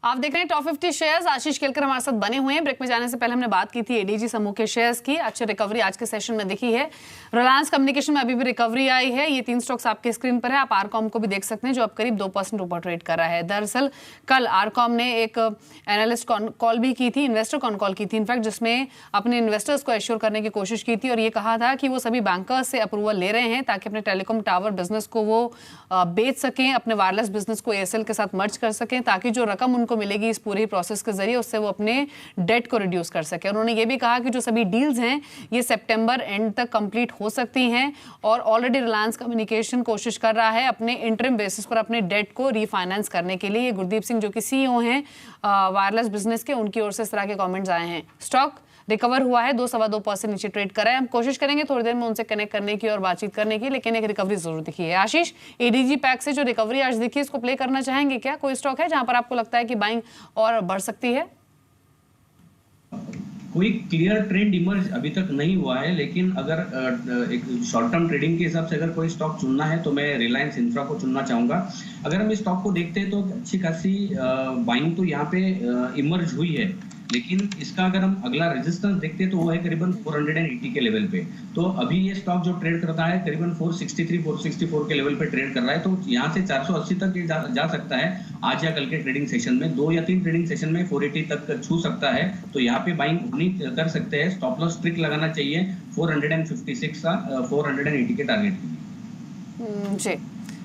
आप देख रहे हैं टॉप 50 शेयर्स। आशीष केलकर हमारे साथ बने हुए हैं। ब्रेक में जाने से पहले हमने बात की थी एडीजी समूह के शेयर्स की। अच्छी रिकवरी आज के सेशन में दिखी है। रिलायंस कम्युनिकेशन में अभी भी रिकवरी आई है। ये 3 स्टॉक्स आपके स्क्रीन पर है। आप आरकॉम को भी देख सकते हैं जो अब करीब 2% ऊपर ट्रेड कर रहा है। दरअसल कल आरकॉम ने एक एनालिस्ट कॉल भी की थी, इन्वेस्टर कॉल की थी इनफैक्ट, जिसमें अपने इन्वेस्टर्स को एश्योर करने की कोशिश की थी और ये कहा था कि वो सभी बैंकर्स से अप्रूवल ले रहे हैं ताकि अपने टेलीकॉम टावर बिजनेस को वो बेच सकें, अपने वायरलेस बिजनेस को एयरसेल के साथ मर्ज कर सकें ताकि जो रकम उनको मिलेगी इस पूरी प्रोसेस के जरिए उससे वो अपने डेट को रिड्यूस कर सके। उन्होंने ये भी कहा कि जो सभी डील्स हैं ये सितंबर एंड तक कंप्लीट हो सकती हैं और ऑलरेडी रिलायंस कम्युनिकेशन कोशिश कर रहा है अपने इंटरिम बेसिस पर अपने डेट को रीफाइनेंस करने के लिए। गुरदीप सिंह जो कि सीईओ हैं वायरलेस बिजनेस के, उनकी ओर से इस तरह के कमेंट्स आए हैं। स्टॉक रिकवर हुआ है, 2-2.25% नीचे ट्रेड करा है। हम कोशिश करेंगे थोड़ी देर में उनसे कनेक्ट करने की और बातचीत करने की, लेकिन एक रिकवरी जरूर दिखी है। आशीष, एडीजी पैक से जो रिकवरी आज दिखी इसको प्ले करना चाहेंगे क्या? कोई स्टॉक है जहां पर आपको लगता है कि बाइंग और बढ़ सकती है? कोई क्लियर ट्रेंड इमर्ज अभी तक नहीं हुआ है, लेकिन अगर एक शॉर्ट टर्म ट्रेडिंग के हिसाब से अगर कोई स्टॉक चुनना है तो मैं रिलायंस इंफ्रा को चुनना चाहूंगा। अगर हम इस स्टॉक को देखते हैं तो अच्छी खासी बाइंग तो यहाँ पे इमर्ज हुई है, लेकिन इसका अगर हम अगला रेजिस्टेंस देखते हैं तो वो है करीबन 480 के लेवल पे। तो अभी ये स्टॉक जो ट्रेड करता है करीबन 463-464 के लेवल पे ट्रेड कर रहा है, तो यहाँ से 480 तक ये जा सकता है आज या कल के ट्रेडिंग सेशन में। 2 या 3 ट्रेडिंग सेशन में 480 तक छू सकता है, तो यहाँ पे बाइंग कर सकते हैं। स्टॉप लॉस स्ट्रिक्ट लगाना चाहिए 456 का 480 के टारगेट जी।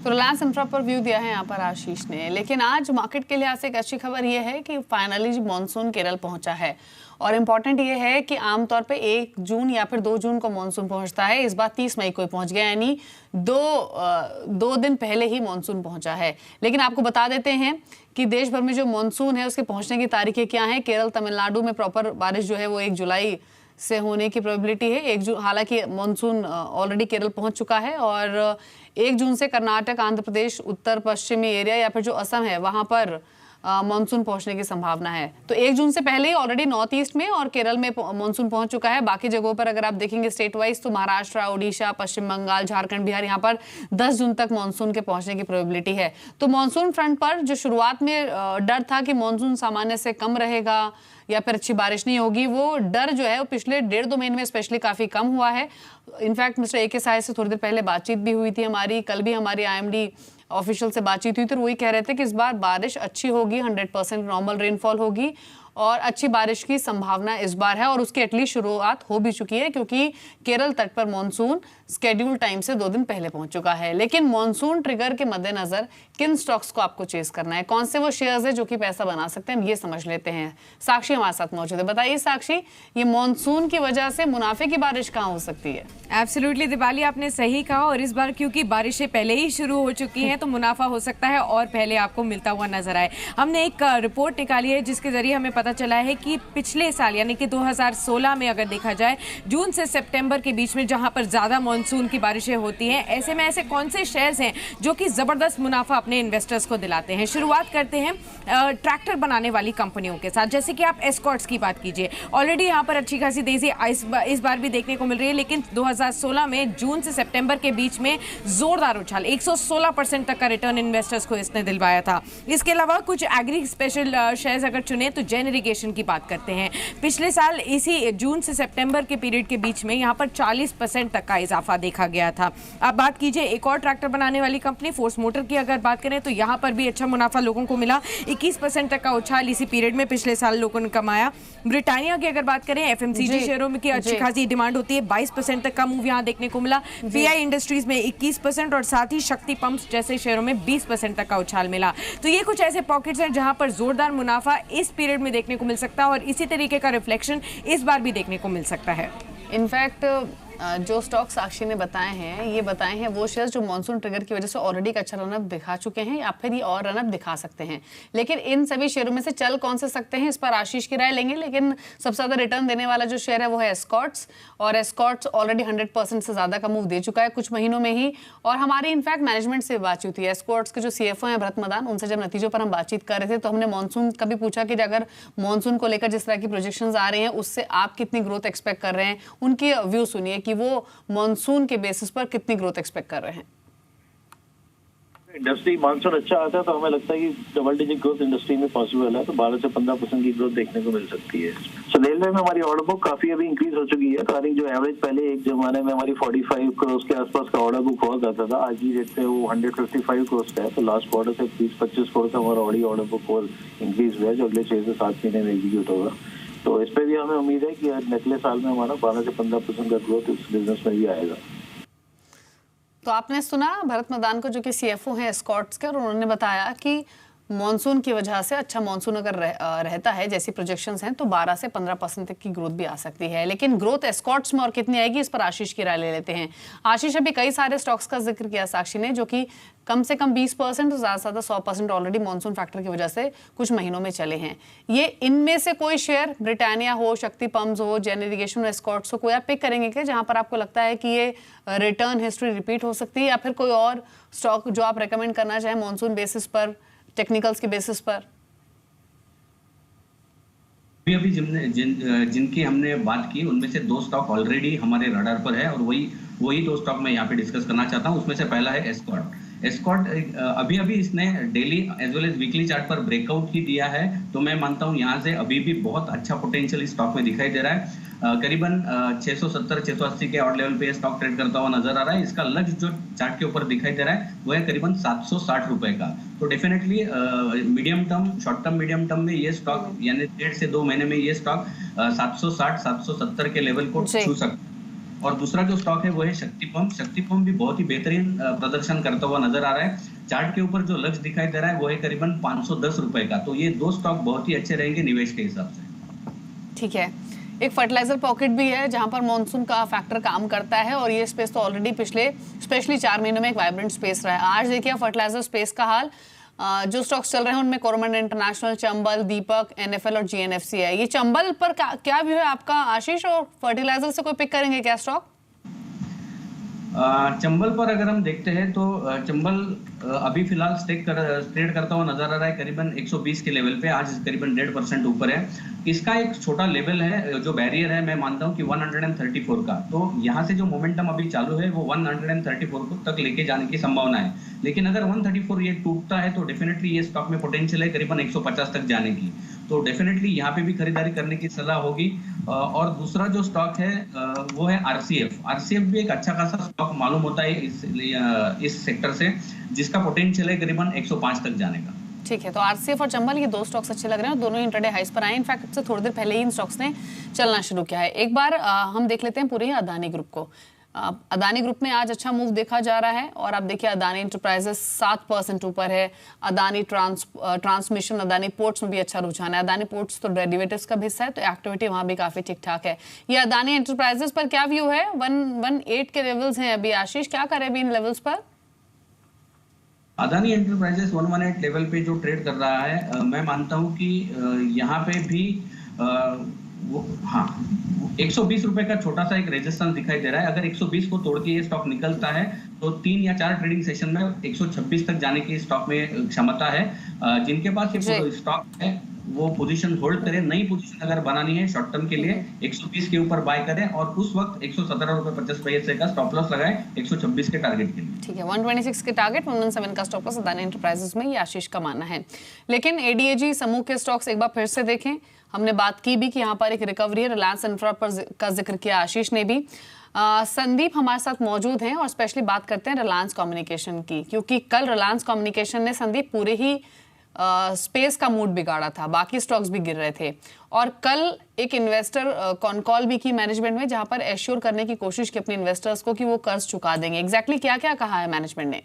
तो रिलायंस इंफ्रा पर व्यू दिया है यहाँ पर आशीष ने। लेकिन आज मार्केट के लिहाज से एक अच्छी खबर ये है कि फाइनली मॉनसून केरल पहुंचा है और इम्पॉर्टेंट ये है कि आमतौर पे 1 जून या फिर 2 जून को मॉनसून पहुंचता है। इस बार 30 मई को पहुंच गया, यानी दो दिन पहले ही मॉनसून पहुंचा है। लेकिन आपको बता देते हैं कि देश भर में जो मॉनसून है उसके पहुंचने की तारीखें क्या हैं। केरल तमिलनाडु में प्रॉपर बारिश जो है वो 1 जुलाई से होने की प्रोबेबिलिटी है। 1 जून, हालांकि मॉनसून ऑलरेडी केरल पहुंच चुका है और 1 जून से कर्नाटक, आंध्र प्रदेश, उत्तर पश्चिमी एरिया या फिर जो असम है वहां पर मॉनसून पहुंचने की संभावना है। तो 1 जून से पहले ही ऑलरेडी नॉर्थ ईस्ट में और केरल में मॉनसून पहुंच चुका है। बाकी जगहों पर अगर आप देखेंगे स्टेट वाइज तो महाराष्ट्र, ओडिशा, पश्चिम बंगाल, झारखंड, बिहार, यहाँ पर 10 जून तक मॉनसून के पहुंचने की प्रोबेबिलिटी है। तो मॉनसून फ्रंट पर जो शुरुआत में डर था कि मॉनसून सामान्य से कम रहेगा या फिर अच्छी बारिश नहीं होगी, वो डर जो है वो पिछले 1.5-2 महीने में स्पेशली काफी कम हुआ है। इनफैक्ट मिस्टर AK साय से थोड़ी देर पहले बातचीत भी हुई थी हमारी, कल भी हमारी IMD ऑफिशियल से बातचीत हुई थी, तो वही कह रहे थे कि इस बार बारिश अच्छी होगी, 100% नॉर्मल रेनफॉल होगी और अच्छी बारिश की संभावना इस बार है और उसकी एटलीस्ट शुरुआत हो भी चुकी है क्योंकि केरल तट पर मॉनसून स्केड्यूल टाइम से 2 दिन पहले पहुंच चुका है। लेकिन मॉनसून ट्रिगर के मद्देनजर किन स्टॉक्स को आपको चेस करना है, कौन से वो शेयर्स है जो कि पैसा बना सकते हैं, हम ये समझ लेते हैं। साक्षी हमारे साथ मौजूद है। बताइए साक्षी, ये मॉनसून की वजह से मुनाफे की बारिश कहाँ हो सकती है? एब्सोल्युटली दिवाली, आपने सही कहा और इस बार क्योंकि बारिशें पहले ही शुरू हो चुकी हैं तो मुनाफा हो सकता है और पहले आपको मिलता हुआ नजर आए। हमने एक रिपोर्ट निकाली है जिसके जरिए हमें पता चला है कि पिछले साल यानी कि 2016 में अगर देखा जाए जून से सितंबर के बीच में जहां पर ज्यादा मॉनसून की बारिशें होती हैं, ऐसे में ऐसे कौन से शेयर्स हैं जो कि जबरदस्त मुनाफा अपने इन्वेस्टर्स को दिलाते हैं। शुरुआत करते हैं ट्रैक्टर बनाने वाली कंपनियों के साथ, जैसे कि आप एस्कॉर्ट्स की बात कीजिए। ऑलरेडी यहाँ पर अच्छी खासी तेजी इस बार भी देखने को मिल रही है, लेकिन 2016 में जून से सितंबर के बीच में जोरदार उछाल 116% तक का रिटर्न इन्वेस्टर्स को इसने दिलवाया था। इसके अलावा कुछ एग्री स्पेशल शेयर्स अगर चुने तो जेन इरिगेशन की बात करते हैं। पिछले साल इसी जून से सितंबर के पीरियड के बीच में यहाँ पर 40% तक का इजाफा देखा गया था। अब बात कीजिए एक और ट्रैक्टर बनाने वाली कंपनी फोर्स मोटर की अगर बात करें तो यहाँ पर भी अच्छा मुनाफा लोगों को मिला, 21% तक का उछाल इसी पीरियड में पिछले साल लोगों ने कमाया। ब्रिटानिया की अगर बात करें, FMCG शेयरों में की अच्छी खासी डिमांड होती है, 22% तक का मूव यहाँ देखने को मिला। PI इंडस्ट्रीज में 21% और साथ ही शक्ति पंप्स जैसे शेयरों में 20% तक का उछाल मिला। तो ये कुछ ऐसे पॉकेट्स हैं जहां पर जोरदार मुनाफा इस पीरियड में देखने को मिल सकता है और इसी तरीके का रिफ्लेक्शन इस बार भी देखने को मिल सकता है। इनफैक्ट जो स्टॉक साक्षी ने बताए हैं वो शेयर्स जो मॉनसून ट्रिगर की वजह से ऑलरेडी का अच्छा रनअप दिखा चुके हैं या फिर ये और रनअप दिखा सकते हैं। लेकिन इन सभी शेयरों में से चल कौन से सकते हैं, इस पर आशीष की राय लेंगे। लेकिन सबसे ज्यादा रिटर्न देने वाला जो शेयर है वो है एस्कॉर्ट्स, और एस्कॉर्ट्स ऑलरेडी 100% से ज्यादा का मूव दे चुका है कुछ महीनों में ही। और हमारी इनफैक्ट मैनेजमेंट से बातचीत हुई है, एस्कॉर्ट्स के जो CFO हैं भरत मदान, उनसे जब नतीजों पर हम बातचीत कर रहे थे तो हमने मॉनसून का भी पूछा कि अगर मॉनसून को लेकर जिस तरह की प्रोजेक्शंस आ रही हैं उससे आप कितनी ग्रोथ एक्सपेक्ट कर रहे हैं। उनकी व्यू सुनिए कि वो मॉनसून के बेसिस पर कितनी ग्रोथ एक्सपेक्ट कर रहे हैं। इंडस्ट्री मानसून अच्छा आता है तो हमें लगता है कि डबल डिजिट ग्रोथ इंडस्ट्री में पॉसिबल है, तो 12 से 15% की ग्रोथ देखने को मिल सकती है। सो रेलवे में हमारी ऑर्डर बुक काफी अभी इंक्रीज हो चुकी है। आई थिंक जो एवरेज पहले एक जमाने में हमारी 45 करोड़ के आसपास का ऑर्डर बुक हुआ करता था, आज की डेट पे वो 155 करोड़ का है। तो लास्ट क्वार्टर से 20-25 करोड़ का हमारा ऑर्डर बुक और इंक्रीज हुआ है, जो अगले 6 से 7 महीने में एग्जीक्यूट होगा। तो इस पर भी हमें उम्मीद है कि अगले साल में हमारा 12 से 15% का ग्रोथ इस बिजनेस में भी आएगा। तो आपने सुना भरत मदान को, जो कि सीएफओ हैं एस्कॉर्ट्स के, और उन्होंने बताया कि मॉनसून की वजह से अच्छा मॉनसून अगर रहता है जैसी प्रोजेक्शंस हैं तो 12 से 15% तक की ग्रोथ भी आ सकती है। लेकिन ग्रोथ एस्कॉर्ट्स में और कितनी आएगी, इस पर आशीष की राय ले लेते हैं। आशीष, अभी कई सारे स्टॉक्स का जिक्र किया साक्षी ने, जो कि कम से कम 20% और ज़्यादा से ज़्यादा 100% ऑलरेडी मॉनसून फैक्टर की वजह से कुछ महीनों में चले हैं। ये इनमें से कोई शेयर, ब्रिटानिया हो, शक्ति पम्प्स हो, जेन इरिगेशन, एस्कॉर्ट्स हो, कोई आप पिक करेंगे क्या जहां पर आपको लगता है कि ये रिटर्न हिस्ट्री रिपीट हो सकती है, या फिर कोई और स्टॉक जो आप रेकमेंड करना चाहें मॉनसून बेसिस पर, टेक्निकल्स के बेसिस पर? अभी जिनकी हमने बात की उनमें से 2 स्टॉक ऑलरेडी हमारे रडार पर है, और वही 2 स्टॉक मैं यहाँ पे डिस्कस करना चाहता हूँ। उसमें से पहला है एस्कॉर्ट। अभी इसने daily as well as weekly chart पर ब्रेकआउट ही दिया है, तो मैं मानता हूँ यहाँ से अभी भी बहुत अच्छा पोटेंशियल इस स्टॉक में दिखाई दे रहा है। करीबन 670-680 के ऑड लेवल पे ये स्टॉक ट्रेड करता हुआ नजर आ रहा है। इसका लक्ष्य जो चार्ट के ऊपर दिखाई दे रहा है वो है करीबन 760 रुपए का। तो definitely short term medium term में ये स्टॉक यानी 1.5 से 2 महीने में ये स्टॉक 760-770 के लेवल को छू सकता है। और दूसरा जो स्टॉक है वो है शक्ति पंप भी बहुत ही बेहतरीन प्रदर्शन करता हुआ नजर आ रहा है। चार्ट के ऊपर जो लक्ष्य दिखाई दे रहा है वो है करीबन 510 रुपए का। तो ये 2 स्टॉक बहुत ही अच्छे रहेंगे निवेश के हिसाब से। ठीक है। एक फर्टिलाइजर पॉकेट भी है जहां पर मॉनसून का फैक्टर काम करता है, और ये स्पेस तो ऑलरेडी पिछले स्पेशली 4 महीनों में एक वाइब्रेंट स्पेस रहा है। आज देखिए फर्टिलाइजर स्पेस का हाल, जो स्टॉक्स चल रहे हैं उनमें कोरोमंडल इंटरनेशनल, चंबल, दीपक, एनएफएल और जीएनएफसी है। ये चंबल पर क्या व्यू है आपका आशीष, और फर्टिलाइजर से कोई पिक करेंगे क्या स्टॉक? चंबल पर अगर हम देखते हैं तो चंबल अभी फिलहाल ट्रेड करता हुआ नजर आ रहा है करीबन 120 के लेवल पे। आज करीबन 1.5% ऊपर है। इसका एक छोटा लेवल है, जो बैरियर है मैं मानता हूं कि 134 का। तो यहाँ से जो मोमेंटम अभी चालू है वो 134 को तक लेके जाने की संभावना है। लेकिन अगर 134 ये टूटता है तो डेफिनेटली ये स्टॉक में पोटेंशियल है करीबन 150 तक जाने की। तो डेफिनेटली यहाँ पे भी खरीदारी करने की सलाह होगी। और दूसरा जो स्टॉक है वो है आरसीएफ भी एक अच्छा खासा स्टॉक मालूम होता है इस सेक्टर से, जिसका पोटेंशियल है करीबन 105 तक जाने का। ठीक है, तो आरसीएफ और चंबल ये 2 स्टॉक्स अच्छे लग रहे हैं, और दोनों इंट्राडे हाइस पर आए। इनफैक्ट से थोड़ी देर पहले ही इन स्टॉक्स ने चलना शुरू किया है। एक बार हम देख लेते हैं पूरे अदानी ग्रुप को। अदानी ग्रुप में आज अच्छा मूव देखा जा रहा है, और आप देखिए अदानी एंटरप्राइजेस 7% ऊपर है। अदानी ट्रांसमिशन, अदानी पोर्ट्स में भी अच्छा रुझान है। अदानी पोर्ट्स तो डेरिवेटिव्स का हिस्सा है, तो एक्टिविटी वहां भी काफी ठीक ठाक है। ये अदानी एंटरप्राइजेस पर क्या व्यू है? 118 के लेवल्स हैं अभी। आशीष, क्या करे अभी इन लेवल्स पर? अदानी एंटरप्राइजेस 118 लेवल पे जो ट्रेड कर रहा है, मैं मानता हूं कि यहाँ पे भी 120 रुपए का छोटा सा एक रेजिस्टेंस दिखाई दे रहा है। अगर 120 को तोड़ के ये स्टॉक निकलता है तो 3 या 4 ट्रेडिंग सेशन में 126 तक जाने की स्टॉक में क्षमता है। जिनके पास ये स्टॉक है वो पोजीशन होल्ड करें। नई पोजीशन अगर बनानी है शॉर्ट टर्म के लिए 120 के ऊपर बाय करें, और उस वक्त 117 रुपए 50 पैसे का स्टॉप लॉस लगाएं 126 के टारगेट के लिए। ठीक है, 126 के टारगेट, 117 का स्टॉप लॉस अदानी एंटरप्राइजेस में, ये आशीष का मानना है। लेकिन एडीएजी समूह के स्टॉक्स एक बार फिर से देखें। हमने बात की भी कि यहाँ पर एक रिकवरी है। रिलायंस इंफ्रा पर का जिक्र किया आशीष ने भी। संदीप हमारे साथ मौजूद हैं, और स्पेशली बात करते हैं रिलायंस कम्युनिकेशन की, क्योंकि कल रिलायंस कम्युनिकेशन ने संदीप पूरे ही स्पेस का मूड बिगाड़ा था। बाकी स्टॉक्स भी गिर रहे थे, और कल एक इन्वेस्टर कॉन कॉल भी की मैनेजमेंट में, जहां पर एश्योर करने की कोशिश की अपने इन्वेस्टर्स को कि वो कर्ज चुका देंगे। एग्जैक्टली क्या क्या कहा है मैनेजमेंट ने?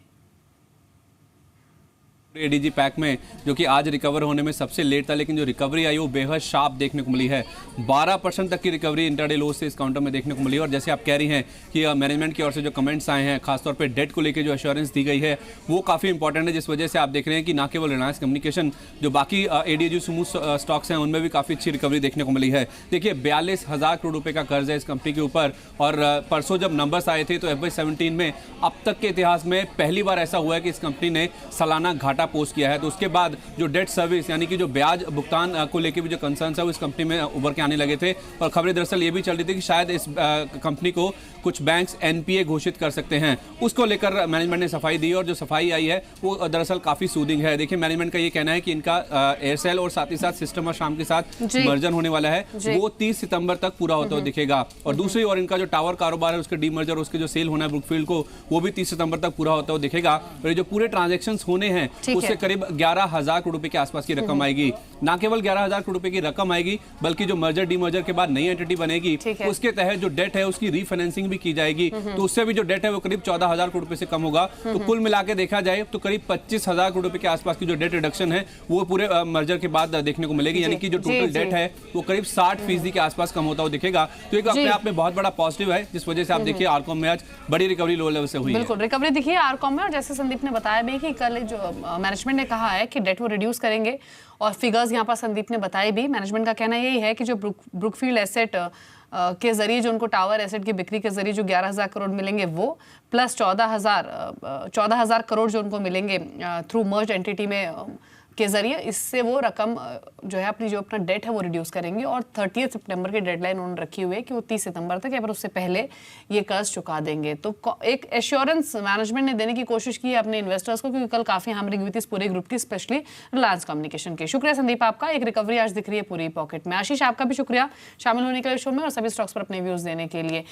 एडीजी पैक में, जो कि आज रिकवर होने में सबसे लेट था, लेकिन जो रिकवरी आई वो बेहद शार्प देखने को मिली है। 12% तक की रिकवरी इंटरडे लो से इस काउंटर में देखने को मिली है। और जैसे आप कह रही हैं कि मैनेजमेंट की ओर से जो कमेंट्स आए हैं, खासतौर पे डेट को लेकर जो एश्योरेंस दी गई है वो काफ़ी इंपॉर्टेंट है, जिस वजह से आप देख रहे हैं कि ना केवल रिलायंस कम्युनिकेशन, जो बाकी एडीजी समूह स्टॉक्स हैं उनमें भी काफ़ी अच्छी रिकवरी देखने को मिली है। देखिए 42,000 करोड़ रुपये का कर्ज है इस कंपनी के ऊपर, और परसों जब नंबर्स आए थे तो FY17 में अब तक के इतिहास में पहली बार ऐसा हुआ है कि इस कंपनी ने सालाना घाटा पोस्ट किया है। तो उसके बाद जो डेट सर्विस यानी कि जो ब्याज भुगतान को लेकर भी जो कंसर्न्स है वो इस कंपनी में उभर के आने लगे थे, और खबरें दरअसल ये भी चल रही थी कि शायद इस कंपनी को कुछ बैंक्स एनपीए घोषित कर सकते हैं, उसको लेकर मैनेजमेंट ने सफाई दी और जो सफाई आई है वो दरअसल काफी सूदिंग है। देखिए मैनेजमेंट का ये कहना है कि इनका एयरसेल और साथ ही साथ सिस्टम और शाम के साथ मर्जन होने वाला है, वो 30 सितंबर तक पूरा होता हुआ दिखेगा। और दूसरी ओर इनका जो टावर कारोबार है उसके डीमर्जर, उसके जो सेल होना है ब्रुकफील्ड को, वो भी 30 सितंबर तक पूरा होता हुआ दिखेगा। और ये जो पूरे ट्रांजैक्शंस होने हैं उससे करीब 11,000 करोड़ रुपए के आसपास की रकम आएगी। ना केवल 11,000 करोड़ रुपए की रकम आएगी बल्कि जो मर्जर डीमर्जर के बाद नई एंटिटी बनेगी उसके तहत जो डेट है उसकी रीफाइनेंसिंग भी की जाएगी, तो उससे भी जो डेट है वो करीब 14,000 करोड़ रुपए से कम होगा। तो कुल मिलाकर देखा जाए तो करीब 25,000 करोड़ रुपए के आसपास की जो डेट रिडक्शन है वो पूरे मर्जर के बाद देखने को मिलेगी, यानी कि जो टोटल डेट है वो करीब 60% के आसपास कम होता हुआ दिखेगा। तो एक अपने आप में बहुत बड़ा पॉजिटिव है, जिस वजह से आप देखिए आरकॉम में आज बड़ी रिकवरी लो लेवल से हुई है। बिल्कुल रिकवरी दिखी है आरकॉम में। और जैसे संदीप ने बताया भी कि कल जो मैनेजमेंट ने कहा है कि डेट वो रिड्यूस करेंगे और फिगर्स यहाँ पर संदीप ने बताए भी। मैनेजमेंट का कहना यही है कि जो ब्रुकफील्ड एसेट के जरिए जो उनको टावर एसेट की बिक्री के जरिए जो 11,000 करोड़ मिलेंगे वो प्लस 14,000 करोड़ जो उनको मिलेंगे थ्रू मर्ज एंटिटी में के जरिए, इससे वो रकम जो है अपनी जो अपना डेट है वो रिड्यूस करेंगे। और 30 सितंबर की डेडलाइन उन्होंने रखी हुई है कि वो 30 सितंबर तक या फिर उससे पहले ये कर्ज चुका देंगे। तो एक एश्योरेंस मैनेजमेंट ने देने की कोशिश की है अपने इन्वेस्टर्स को, क्योंकि कल काफी हैमरिंग हुई थी इस पूरे ग्रुप की, स्पेशली रिलायंस कम्युनिकेशन की। शुक्रिया संदीप आपका, एक रिकवरी आज दिख रही है पूरी पॉकेट में। आशीष आपका भी शुक्रिया शामिल होने के लिए शो में और सभी स्टॉक्स पर अपने व्यूज देने के लिए।